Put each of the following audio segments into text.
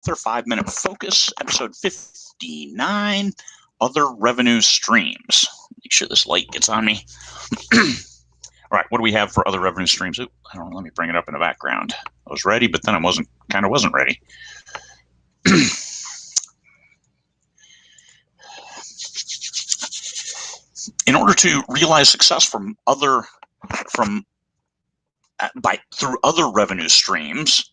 5-minute focus, episode 59, other revenue streams. Make sure this light gets on me. All right, what do we have for other revenue streams? Ooh, I don't know, let me bring it up in the background. I was ready, but then I wasn't ready. In order to realize success through other revenue streams,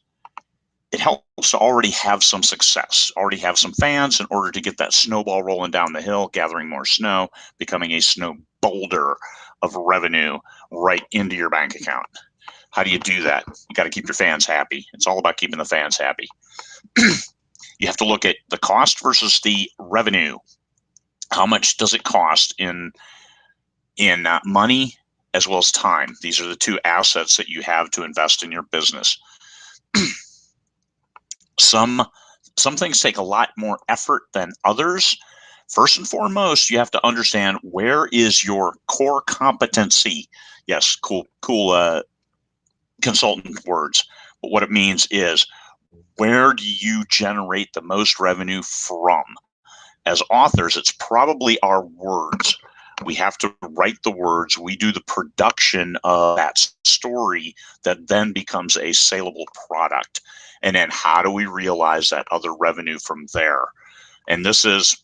it helps to already have some success, already have some fans in order to get that snowball rolling down the hill, gathering more snow, becoming a snow boulder of revenue right into your bank account. How do you do that? You got to keep your fans happy. It's all about keeping the fans happy. You have to look at the cost versus the revenue. How much does it cost in money as well as time? These are the two assets that you have to invest in your business. Some things take a lot more effort than others. First and foremost, you have to understand, where is your core competency? Yes, cool consultant words. But what it means is, where do you generate the most revenue from? As authors, it's probably our words. We have to write the words. We do the production of that story that then becomes a saleable product. And then how do we realize that other revenue from there? And this is,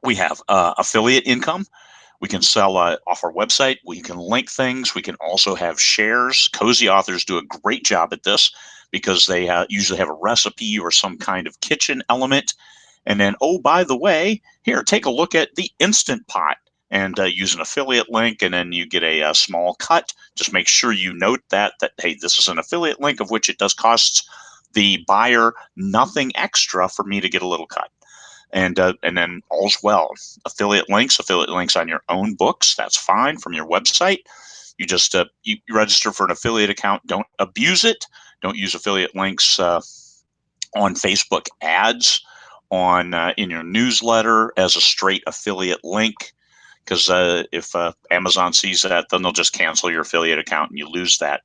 we have affiliate income. We can sell off our website. We can link things. We can also have shares. Cozy authors do a great job at this because they usually have a recipe or some kind of kitchen element. And then, oh, by the way, here, take a look at the Instant Pot, and use an affiliate link, and then you get a small cut. Just make sure you note that, hey, this is an affiliate link of which it does cost the buyer nothing extra for me to get a little cut. And then all's well. Affiliate links on your own books, that's fine, from your website. You just you register for an affiliate account. Don't abuse it. Don't use affiliate links on Facebook ads, on in your newsletter as a straight affiliate link, because if Amazon sees that, then they'll just cancel your affiliate account and you lose that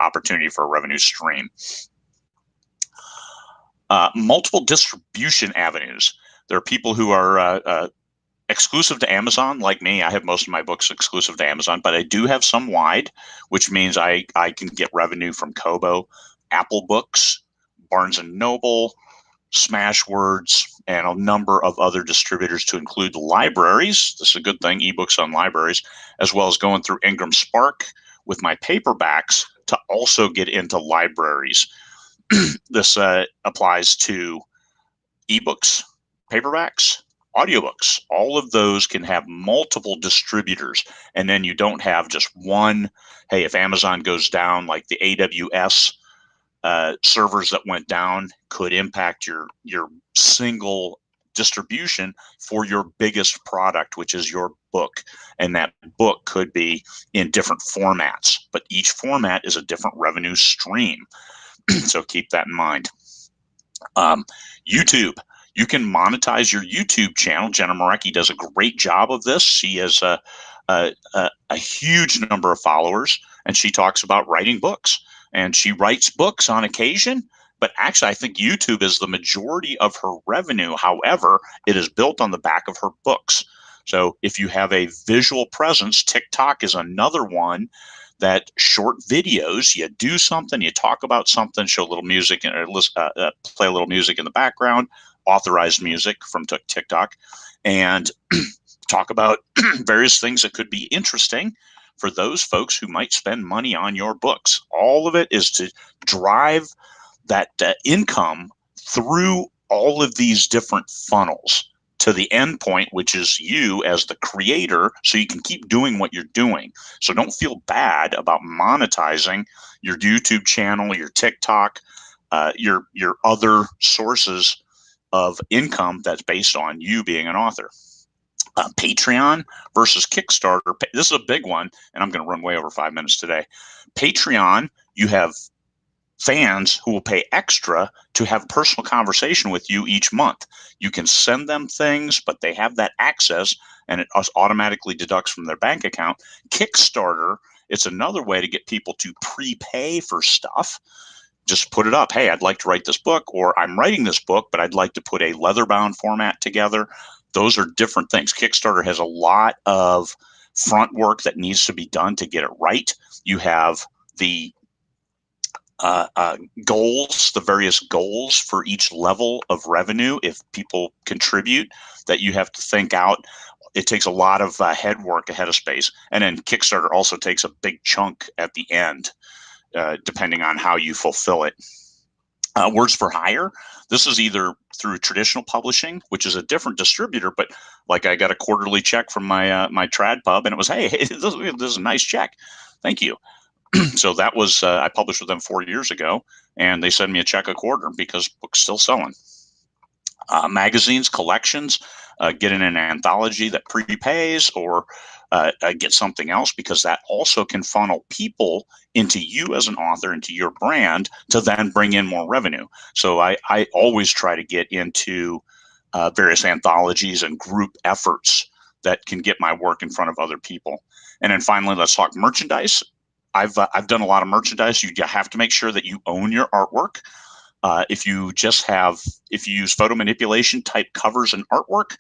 opportunity for a revenue stream. Multiple distribution avenues. There are people who are exclusive to Amazon, like me. I have most of my books exclusive to Amazon, but I do have some wide, which means I can get revenue from Kobo, Apple Books, Barnes and Noble, Smashwords, and a number of other distributors, to include libraries. This is a good thing, ebooks on libraries, as well as going through Ingram Spark with my paperbacks to also get into libraries. This applies to ebooks, paperbacks, audiobooks. All of those can have multiple distributors, and then you don't have just one. Hey, if Amazon goes down, like the AWS servers that went down could impact your single distribution for your biggest product, which is your book. And that book could be in different formats, but each format is a different revenue stream. So keep that in mind. YouTube. You can monetize your YouTube channel. Jenna Marecki does a great job of this. She has a huge number of followers, and she talks about writing books. And she writes books on occasion, but actually I think YouTube is the majority of her revenue. However, it is built on the back of her books. So if you have a visual presence, TikTok is another one, that short videos, you do something, you talk about something, show a little music, or play a little music in the background, authorized music from TikTok, and talk about various things that could be interesting for those folks who might spend money on your books. All of it is to drive that income through all of these different funnels to the end point, which is you as the creator, so you can keep doing what you're doing. So don't feel bad about monetizing your YouTube channel, your TikTok, your other sources of income that's based on you being an author. Patreon versus Kickstarter. This is a big one, and I'm going to run way over 5 minutes today. Patreon, you have fans who will pay extra to have a personal conversation with you each month. You can send them things, but they have that access, and it automatically deducts from their bank account. Kickstarter, it's another way to get people to prepay for stuff. just put it up. Hey, I'd like to write this book, or I'm writing this book, but I'd like to put a leather-bound format together. Those are different things. Kickstarter has a lot of front work that needs to be done to get it right. You have the goals, the various goals for each level of revenue. If people contribute, that you have to think out. It takes a lot of head work ahead of space. And then Kickstarter also takes a big chunk at the end, depending on how you fulfill it. Words for hire. This is either through traditional publishing, which is a different distributor, but like I got a quarterly check from my trad pub, and it was, hey, this is a nice check. Thank you. So that was, I published with them 4 years ago, and they send me a check a quarter because books still selling. Magazines, collections, get in an anthology that prepays, or get something else, because that also can funnel people into you as an author, into your brand, to then bring in more revenue. So I always try to get into various anthologies and group efforts that can get my work in front of other people. And then finally, let's talk merchandise. I've done a lot of merchandise. You have to make sure that you own your artwork. If you use photo manipulation type covers and artwork,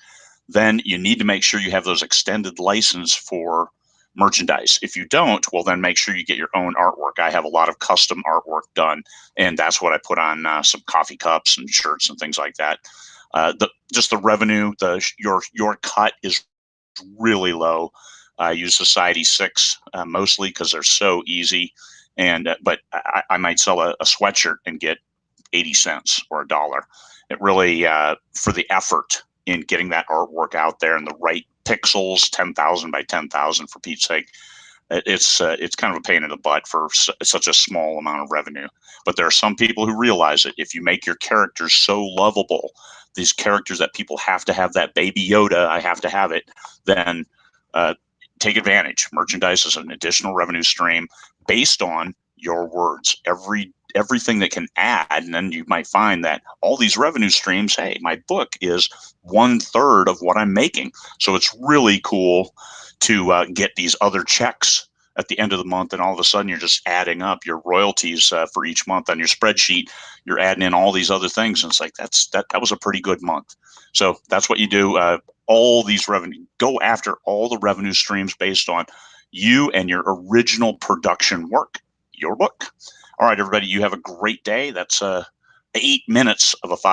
then you need to make sure you have those extended license for merchandise. If you don't, well, then make sure you get your own artwork. I have a lot of custom artwork done, and that's what I put on some coffee cups and shirts and things like that. Just the revenue, your cut is really low. I use Society 6 mostly because they're so easy, but I might sell a sweatshirt and get 80 cents or $1. It really, for the effort in getting that artwork out there and the right pixels, 10,000 by 10,000 for Pete's sake, it's kind of a pain in the butt for such a small amount of revenue. But there are some people who realize that if you make your characters so lovable, these characters that people have to have, that baby Yoda, I have to have it, then take advantage. Merchandise is an additional revenue stream based on your words. Everything that can add, and then you might find that all these revenue streams, hey, my book is 1/3 of what I'm making. So it's really cool to get these other checks at the end of the month, and all of a sudden you're just adding up your royalties for each month on your spreadsheet. You're adding in all these other things, and it's like that was a pretty good month. So that's what you do. All these revenue, go after all the revenue streams based on you and your original production work, your book. All right, everybody, you have a great day. That's 8 minutes of a 5